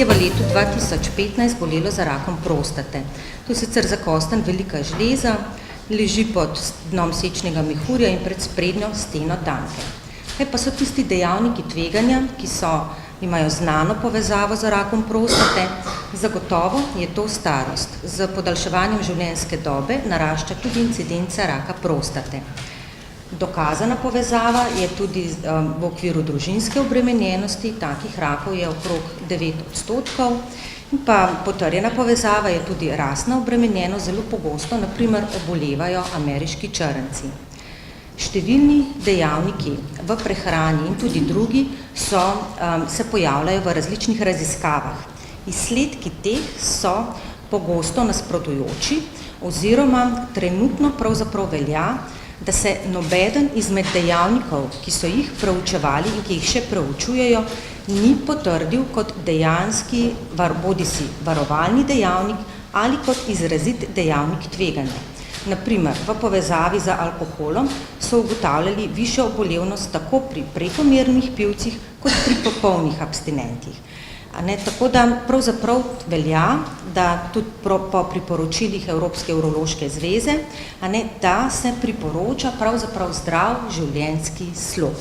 je v letu 2015 bolelo za rakom prostate. To je sicer zakostanj velika žleza, leži pod dnom sečnega mehurja in pred sprednjo steno danke. Kaj pa so tisti dejavniki tveganja, ki imajo znano povezavo z rakom prostate? Zagotovo je to starost. Z podaljševanjem življenjske dobe narašča tudi incidenca raka prostate. Dokazana povezava je tudi v okviru družinske obremenjenosti, takih rakov je okrog 9%, in pa potrjena povezava je tudi rasna obremenjenost, zelo pogosto, na primer, obolevajo ameriški črnci. Številni dejavniki v prehrani in tudi drugi se pojavljajo v različnih raziskavah. Izsledki teh so pogosto nasprotujoči oziroma trenutno pravzaprav velja, da se nobeden izmed dejavnikov, ki so jih proučevali in ki jih še proučujejo, ni potrdil kot dejanski bodisi varovalni dejavnik ali kot izrazit dejavnik tveganja. Na primer, v povezavi z alkoholom so ugotavljali višjo obolevnost tako pri prekomernih pivcih kot pri popolnih abstinentih. Tako da pravzaprav velja, da tudi po priporočilih Evropske urološke zveze, da se priporoča pravzaprav zdrav življenjski slog.